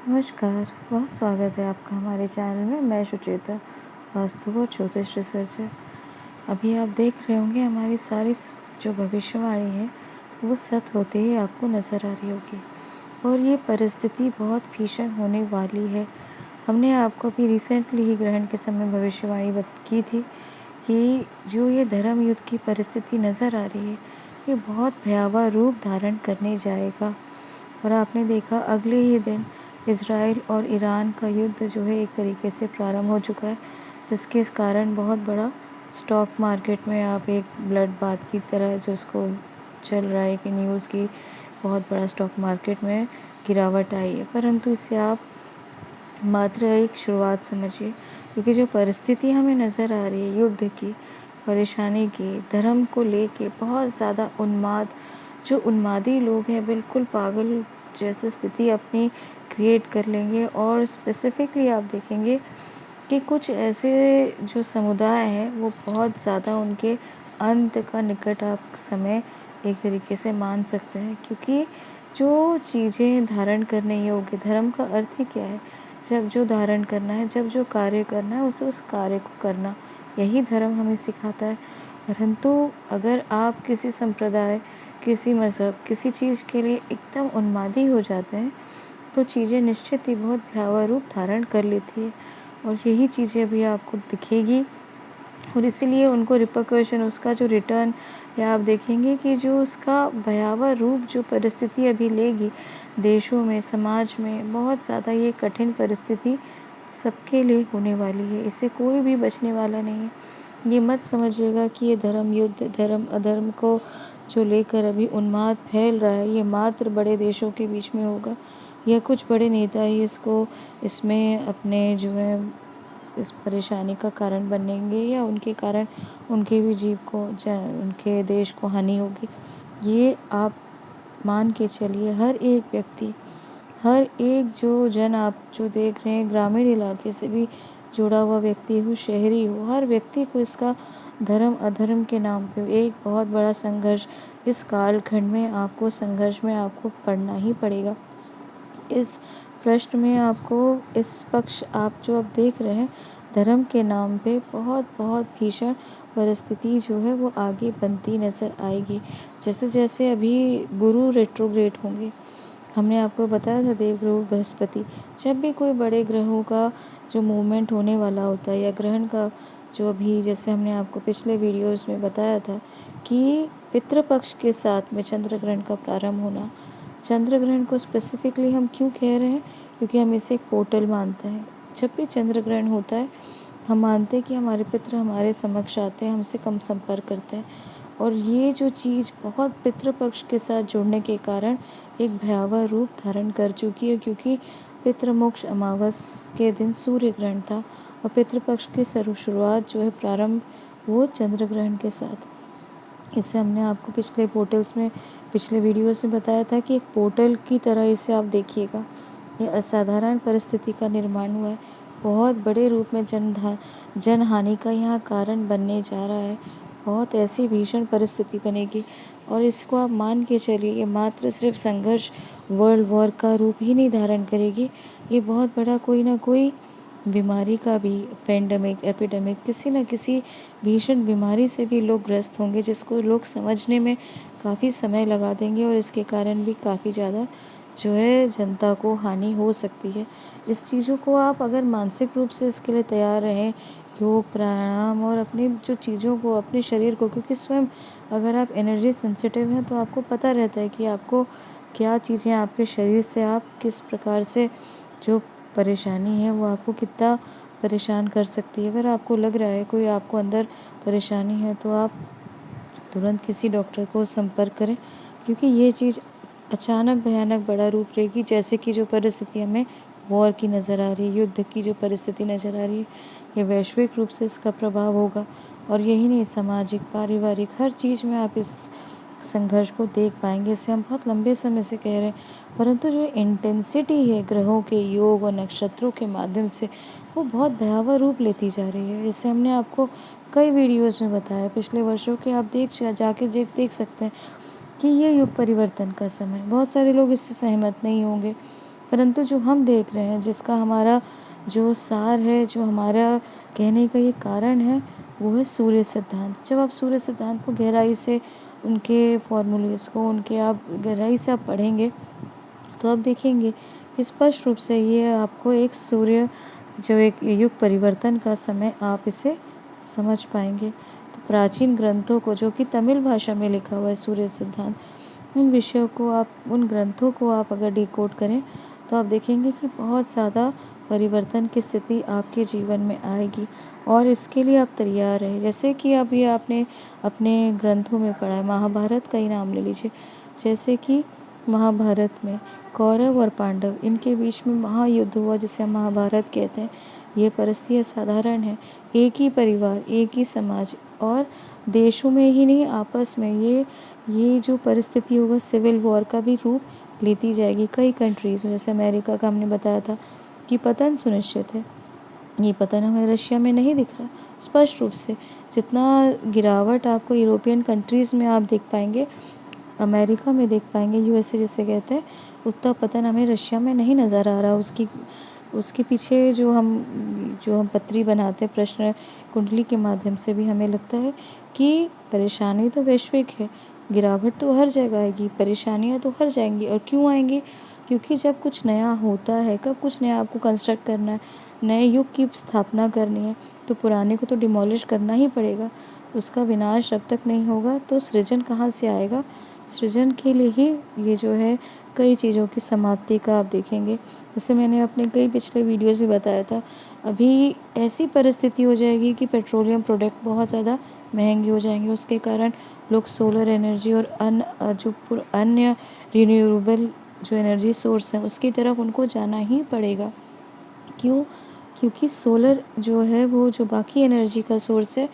नमस्कार, बहुत स्वागत है आपका हमारे चैनल में। मैं सुचेता, वास्तु और ज्योतिष रिसर्चर। अभी आप देख रहे होंगे हमारी सारी जो भविष्यवाणी है वो सत्य होते ही आपको नज़र आ रही होगी और ये परिस्थिति बहुत भीषण होने वाली है। हमने आपको अभी रिसेंटली ही ग्रहण के समय भविष्यवाणी की थी कि जो ये धर्म युद्ध की परिस्थिति नज़र आ रही है ये बहुत भयावह रूप धारण करने जाएगा। और आपने देखा अगले ही दिन इज़राइल और ईरान का युद्ध जो है एक तरीके से प्रारंभ हो चुका है, जिसके कारण बहुत बड़ा स्टॉक मार्केट में आप एक ब्लड बाथ की तरह जो उसको चल रहा है कि न्यूज़ की बहुत बड़ा स्टॉक मार्केट में गिरावट आई है। परंतु इसे आप मात्र एक शुरुआत समझिए, क्योंकि जो परिस्थिति हमें नज़र आ रही है युद्ध की, परेशानी की, धर्म को लेके बहुत ज़्यादा जो उन्मादी लोग हैं बिल्कुल पागल जैसी स्थिति अपनी क्रिएट कर लेंगे। और स्पेसिफिकली आप देखेंगे कि कुछ ऐसे जो समुदाय हैं वो बहुत ज़्यादा उनके अंत का निकट आप समय एक तरीके से मान सकते हैं, क्योंकि जो चीज़ें धारण करने योग्य, धर्म का अर्थ ही क्या है? जब जो धारण करना है, जब जो कार्य करना है उसे उस कार्य को करना, यही धर्म हमें सिखाता है। परंतु अगर आप किसी संप्रदाय, किसी मज़हब, किसी चीज़ के लिए एकदम उन्मादी हो जाते हैं तो चीज़ें निश्चित ही बहुत भयावह रूप धारण कर लेती है। और यही चीज़ें अभी आपको दिखेगी और इसीलिए उनको रिपरकशन, उसका जो रिटर्न, या आप देखेंगे कि जो उसका भयावह रूप जो परिस्थिति अभी लेगी देशों में, समाज में, बहुत ज़्यादा ये कठिन परिस्थिति सबके लिए होने वाली है। इससे कोई भी बचने वाला नहीं है। ये मत समझिएगा कि ये धर्म युद्ध, धर्म अधर्म को जो लेकर अभी उन्माद फैल रहा है ये मात्र बड़े देशों के बीच में होगा, या कुछ बड़े नेता ही इसमें अपने जो है इस परेशानी का कारण बनेंगे, या उनके कारण उनके भी जीव को उनके देश को हानि होगी। ये आप मान के चलिए, हर एक व्यक्ति, हर एक जो जन आप जो देख रहे हैं, ग्रामीण इलाके से भी जुड़ा हुआ व्यक्ति हो, शहरी हो, हर व्यक्ति को इसका धर्म अधर्म के नाम पे एक बहुत बड़ा संघर्ष इस कालखंड में आपको संघर्ष में आपको पड़ना ही पड़ेगा। इस प्रश्न में आपको इस पक्ष आप जो अब देख रहे हैं धर्म के नाम पे बहुत बहुत भीषण परिस्थिति जो है वो आगे बनती नज़र आएगी। जैसे जैसे अभी गुरु रेट्रोग्रेड होंगे, हमने आपको बताया था देवगुरु बृहस्पति, जब भी कोई बड़े ग्रहों का जो मूवमेंट होने वाला होता है या ग्रहण का जो अभी, जैसे हमने आपको पिछले वीडियोस में बताया था कि पितृपक्ष के साथ में चंद्र ग्रहण का प्रारंभ होना। चंद्र ग्रहण को स्पेसिफिकली हम क्यों कह रहे हैं? क्योंकि हम इसे एक पोर्टल मानते हैं। जब भी चंद्र ग्रहण होता है हम मानते हैं कि हमारे पितृ हमारे समक्ष आते हैं, हमसे कम संपर्क करते हैं। और ये जो चीज़ बहुत पितृपक्ष के साथ जुड़ने के कारण एक भयावह रूप धारण कर चुकी है, क्योंकि पितृमोक्ष अमावस के दिन सूर्य ग्रहण था और पितृपक्ष की शुरुआत जो है प्रारंभ वो चंद्र ग्रहण के साथ। इसे हमने आपको पिछले वीडियोस में बताया था कि एक पोर्टल की तरह इसे आप देखिएगा। ये असाधारण परिस्थिति का निर्माण हुआ है, बहुत बड़े रूप में जनहानि का यहाँ कारण बनने जा रहा है। बहुत ऐसी भीषण परिस्थिति बनेगी और इसको आप मान के चलिए, ये मात्र सिर्फ संघर्ष वर्ल्ड वॉर का रूप ही नहीं धारण करेगी, ये बहुत बड़ा कोई ना कोई बीमारी का भी, पेंडेमिक, एपिडेमिक, किसी न किसी भीषण बीमारी से भी लोग ग्रस्त होंगे, जिसको लोग समझने में काफ़ी समय लगा देंगे और इसके कारण भी काफ़ी ज़्यादा जो है जनता को हानि हो सकती है। इस चीज़ों को आप अगर मानसिक रूप से इसके लिए तैयार रहें, योग, प्राणायाम और अपनी जो चीज़ों को, अपने शरीर को, क्योंकि स्वयं अगर आप एनर्जी सेंसिटिव हैं तो आपको पता रहता है कि आपको क्या चीज़ें आपके शरीर से आप किस प्रकार से जो परेशानी है वो आपको कितना परेशान कर सकती है। अगर आपको लग रहा है कोई आपको अंदर परेशानी है तो आप तुरंत किसी डॉक्टर को संपर्क करें, क्योंकि ये चीज़ अचानक भयानक बड़ा रूप लेगी। जैसे कि जो परिस्थिति हमें वॉर की नज़र आ रही है, युद्ध की जो परिस्थिति नज़र आ रही है, ये वैश्विक रूप से इसका प्रभाव होगा। और यही नहीं, सामाजिक, पारिवारिक, हर चीज़ में आप इस संघर्ष को देख पाएंगे। इसे हम बहुत लंबे समय से कह रहे हैं, परंतु जो इंटेंसिटी है ग्रहों के योग और नक्षत्रों के माध्यम से वो बहुत भयावह रूप लेती जा रही है। इसे हमने आपको कई वीडियोस में बताया पिछले वर्षों के, आप जाके देख सकते हैं कि ये युग परिवर्तन का समय, बहुत सारे लोग इससे सहमत नहीं होंगे, परंतु जो हम देख रहे हैं, जिसका हमारा जो सार है, जो हमारा कहने का ये कारण है, वो है सूर्य सिद्धांत। जब आप सूर्य सिद्धांत को गहराई से, उनके फॉर्मूलेज़ को, उनके आप गहराई से आप पढ़ेंगे, तो आप देखेंगे कि स्पष्ट रूप से ये आपको एक सूर्य, जो एक युग परिवर्तन का समय, आप इसे समझ पाएंगे। तो प्राचीन ग्रंथों को, जो कि तमिल भाषा में लिखा हुआ है सूर्य सिद्धांत, उन विषयों को आप, उन ग्रंथों को आप अगर डिकोड करें, तो आप देखेंगे कि बहुत ज़्यादा परिवर्तन की स्थिति आपके जीवन में आएगी, और इसके लिए आप तैयार रहें। जैसे कि अभी आपने अपने ग्रंथों में पढ़ा है, महाभारत का ही नाम ले लीजिए। जैसे कि महाभारत में कौरव और पांडव, इनके बीच में महायुद्ध हुआ, जिसे हम महाभारत कहते हैं। ये परिस्थितियाँ साधारण है, एक ही परिवार, एक ही समाज, और देशों में ही नहीं, आपस में ये जो परिस्थिति होगा, सिविल वॉर का भी रूप लेती जाएगी कई कंट्रीज़ में। जैसे अमेरिका का हमने बताया था कि पतन सुनिश्चित है, ये पतन हमें रशिया में नहीं दिख रहा स्पष्ट रूप से। जितना गिरावट आपको यूरोपियन कंट्रीज़ में आप देख पाएंगे, अमेरिका में देख पाएंगे, यूएसए जिसे कहते हैं, उतना पतन हमें रशिया में नहीं नज़र आ रहा। उसके पीछे जो हम पत्री बनाते हैं प्रश्न कुंडली के माध्यम से भी, हमें लगता है कि परेशानी तो वैश्विक है, गिरावट तो हर जगह आएगी, परेशानियां तो हर जाएंगी। और क्यों आएंगी? क्योंकि जब कुछ नया होता है, कब कुछ नया आपको कंस्ट्रक्ट करना है, नए युग की स्थापना करनी है, तो पुराने को तो डिमोलिश करना ही पड़ेगा। उसका विनाश जब तक नहीं होगा, तो सृजन कहाँ से आएगा? सृजन के लिए ही ये जो है कई चीज़ों की समाप्ति का आप देखेंगे। जैसे मैंने अपने कई पिछले वीडियोज़ में बताया था, अभी ऐसी परिस्थिति हो जाएगी कि पेट्रोलियम प्रोडक्ट बहुत ज़्यादा महंगे हो जाएंगे। उसके कारण लोग सोलर एनर्जी और अन्य रिन्यूएबल जो एनर्जी सोर्स हैं, उसकी तरफ उनको जाना ही पड़ेगा। क्यों? क्योंकि सोलर जो है, वो जो बाकी एनर्जी का सोर्स है,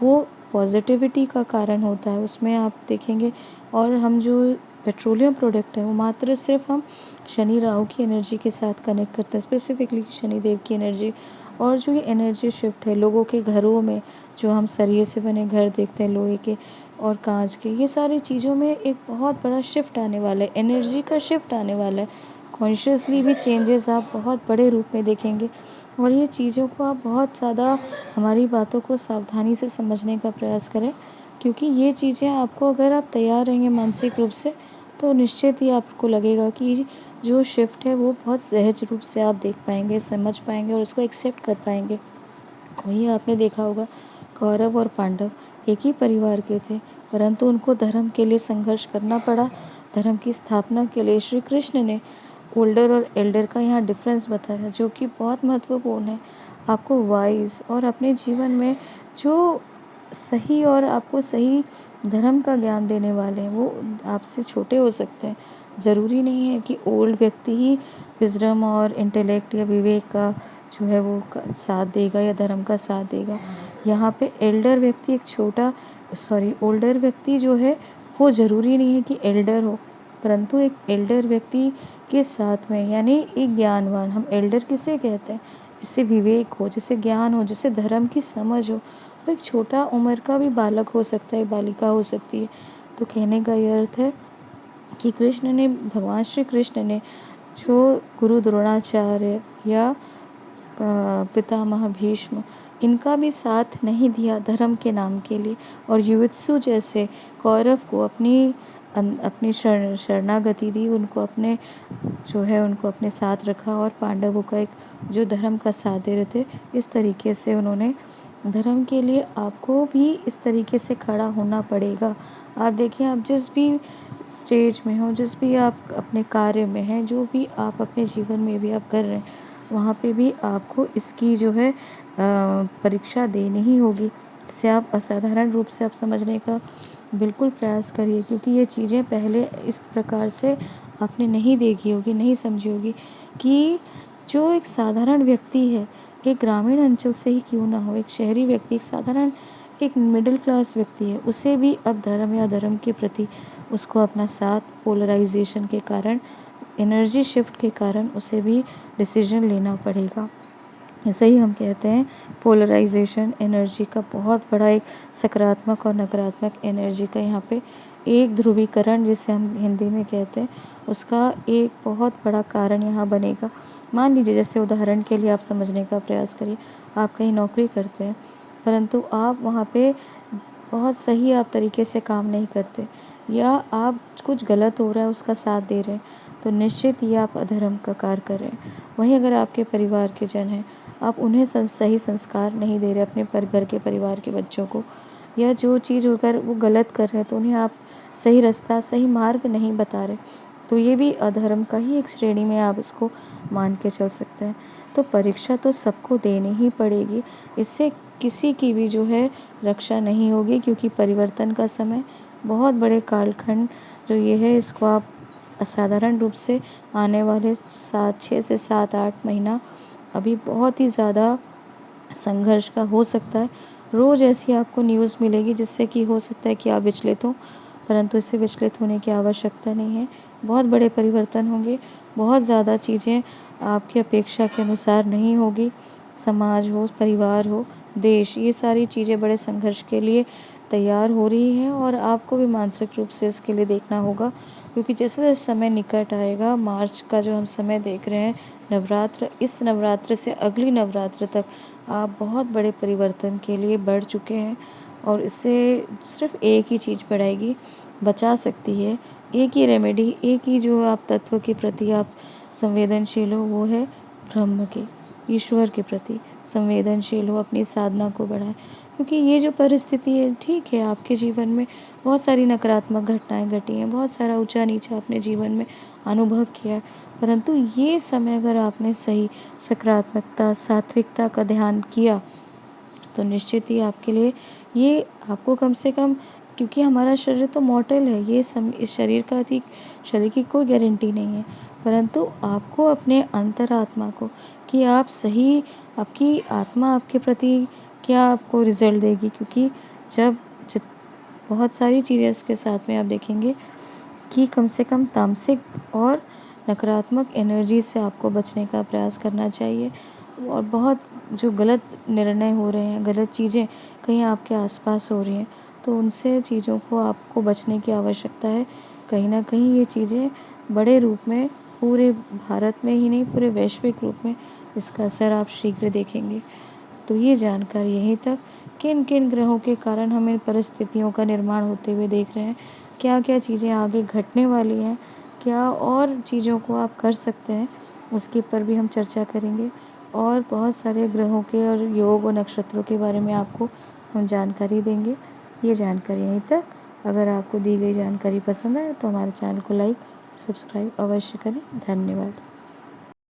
वो पॉजिटिविटी का कारण होता है, उसमें आप देखेंगे। और हम जो पेट्रोलियम प्रोडक्ट है, वो मात्र सिर्फ हम शनि राहु की एनर्जी के साथ कनेक्ट करते हैं, स्पेसिफिकली शनिदेव की एनर्जी। और जो ये एनर्जी शिफ्ट है लोगों के घरों में, जो हम सरिये से बने घर देखते हैं, लोहे के और कांच के, ये सारी चीज़ों में एक बहुत बड़ा शिफ्ट आने वाला है, एनर्जी का शिफ्ट आने वाला है। कॉन्शियसली भी चेंजेस आप बहुत बड़े रूप में देखेंगे। और ये चीज़ों को आप बहुत ज़्यादा, हमारी बातों को सावधानी से समझने का प्रयास करें, क्योंकि ये चीज़ें आपको, अगर आप तैयार रहेंगे मानसिक रूप से, तो निश्चित ही आपको लगेगा कि जो शिफ्ट है वो बहुत सहज रूप से आप देख पाएंगे, समझ पाएंगे और उसको एक्सेप्ट कर पाएंगे। वही आपने देखा होगा, कौरव और पांडव एक ही परिवार के थे, परंतु उनको धर्म के लिए संघर्ष करना पड़ा। धर्म की स्थापना के लिए श्री कृष्ण ने ओल्डर और एल्डर का यहाँ डिफरेंस बताया, जो कि बहुत महत्वपूर्ण है। आपको वाइज और अपने जीवन में जो सही और आपको सही धर्म का ज्ञान देने वाले हैं, वो आपसे छोटे हो सकते हैं। ज़रूरी नहीं है कि ओल्ड व्यक्ति ही विजडम और इंटेलेक्ट या विवेक का जो है वो साथ देगा या धर्म का साथ देगा। यहाँ पे एल्डर व्यक्ति ओल्डर व्यक्ति जो है, वो ज़रूरी नहीं है कि एल्डर हो, परंतु एक एल्डर व्यक्ति के साथ में, यानी एक ज्ञानवान, हम एल्डर किसे कहते हैं? जिसे विवेक हो, जिसे ज्ञान हो, जिसे धर्म की समझ हो। वो एक छोटा उम्र का भी बालक हो सकता है, बालिका हो सकती है। तो कहने का ये अर्थ है कि भगवान श्री कृष्ण ने जो गुरु द्रोणाचार्य या पितामह भीष्म, इनका भी साथ नहीं दिया धर्म के नाम के लिए, और युवित्सु जैसे कौरव को अपनी शरणागति दी, उनको अपने साथ रखा, और पांडवों का एक जो धर्म का साथ दे रहे थे, इस तरीके से उन्होंने धर्म के लिए, आपको भी इस तरीके से खड़ा होना पड़ेगा। आप देखिए, आप जिस भी स्टेज में हो, जिस भी आप अपने कार्य में हैं, जो भी आप अपने जीवन में भी आप कर रहे हैं, वहाँ पे भी आपको इसकी जो है परीक्षा देनी ही होगी। इसे आप असाधारण रूप से आप समझने का बिल्कुल प्रयास करिए, क्योंकि ये चीज़ें पहले इस प्रकार से आपने नहीं देखी होगी, नहीं समझी होगी, कि जो एक साधारण व्यक्ति है, एक ग्रामीण अंचल से ही क्यों ना हो, एक शहरी व्यक्ति, एक साधारण, एक मिडिल क्लास व्यक्ति है, उसे भी अब धर्म या धर्म के प्रति उसको अपना साथ, पोलराइजेशन के कारण, एनर्जी शिफ्ट के कारण, उसे भी डिसीजन लेना पड़ेगा। ऐसे ही हम कहते हैं, पोलराइजेशन एनर्जी का बहुत बड़ा एक सकारात्मक और नकारात्मक एनर्जी का यहाँ पे एक ध्रुवीकरण जिसे हम हिंदी में कहते हैं, उसका एक बहुत बड़ा कारण यहाँ बनेगा। मान लीजिए, जैसे उदाहरण के लिए आप समझने का प्रयास करिए, आप कहीं नौकरी करते हैं, परंतु आप वहाँ पे बहुत सही आप तरीके से काम नहीं करते, या आप कुछ गलत हो रहा है उसका साथ दे रहे हैं, तो निश्चित ये आप अधर्म का कार्य कर रहे हैं। वहीं अगर आपके परिवार के जन हैं, आप उन्हें सही संस्कार नहीं दे रहे अपने घर के परिवार के बच्चों को, या जो चीज़ अगर वो गलत कर रहे हैं तो उन्हें आप सही रास्ता, सही मार्ग नहीं बता रहे, तो ये भी अधर्म का ही एक श्रेणी में आप इसको मान के चल सकते हैं। तो परीक्षा तो सबको देनी ही पड़ेगी, इससे किसी की भी जो है रक्षा नहीं होगी, क्योंकि परिवर्तन का समय, बहुत बड़े कालखंड जो ये है, इसको आप असाधारण रूप से आने वाले 6 से 7-8 महीना अभी बहुत ही ज़्यादा संघर्ष का हो सकता है। रोज़ ऐसी आपको न्यूज़ मिलेगी जिससे कि हो सकता है कि आप विचलित हों, परंतु इससे विचलित होने की आवश्यकता नहीं है। बहुत बड़े परिवर्तन होंगे, बहुत ज़्यादा चीज़ें आपकी अपेक्षा के अनुसार नहीं होगी। समाज हो, परिवार हो, देश, ये सारी चीज़ें बड़े संघर्ष के लिए तैयार हो रही हैं, और आपको भी मानसिक रूप से इसके लिए देखना होगा, क्योंकि जैसे-जैसे समय निकट आएगा, मार्च का जो हम समय देख रहे हैं, नवरात्र, इस नवरात्र से अगली नवरात्र तक आप बहुत बड़े परिवर्तन के लिए बढ़ चुके हैं, और इससे सिर्फ़ एक ही चीज़ बढ़ाएगी, बचा सकती है, एक ही रेमेडी, एक ही जो आप तत्व के प्रति आप संवेदनशील हो, वो है ब्रह्म के, ईश्वर के प्रति संवेदनशील हो, अपनी साधना को बढ़ाएँ। क्योंकि ये जो परिस्थिति है, ठीक है, आपके जीवन में बहुत सारी नकारात्मक घटनाएँ घटी हैं, बहुत सारा ऊँचा-नीचा आपने जीवन में अनुभव किया है, परंतु ये समय अगर आपने सही सकारात्मकता, सात्विकता का ध्यान किया, तो निश्चित ही आपके लिए ये आपको कम से कम, क्योंकि हमारा शरीर तो मॉर्टल है, इस शरीर की कोई गारंटी नहीं है, परंतु आपको अपने अंतरात्मा को, कि आप सही, आपकी आत्मा आपके प्रति क्या आपको रिज़ल्ट देगी, क्योंकि जब जित बहुत सारी चीज़ें इसके साथ में आप देखेंगे कि कम से कम तामसिक और नकारात्मक एनर्जी से आपको बचने का प्रयास करना चाहिए, और बहुत जो गलत निर्णय हो रहे हैं, गलत चीज़ें कहीं आपके आसपास हो रही हैं, तो उनसे चीज़ों को आपको बचने की आवश्यकता है। कहीं न कहीं ये चीज़ें बड़े रूप में पूरे भारत में ही नहीं, पूरे वैश्विक रूप में इसका असर आप शीघ्र देखेंगे। तो ये जानकर यहीं तक, किन-किन ग्रहों के कारण हम इन परिस्थितियों का निर्माण होते हुए देख रहे हैं, क्या-क्या चीज़ें आगे घटने वाली हैं, क्या और चीज़ों को आप कर सकते हैं, उसके पर भी हम चर्चा करेंगे, और बहुत सारे ग्रहों के और योग और नक्षत्रों के बारे में आपको हम जानकारी देंगे। ये जानकारी यहीं तक। अगर आपको दी गई जानकारी पसंद आए तो हमारे चैनल को लाइक, सब्सक्राइब अवश्य करें। धन्यवाद।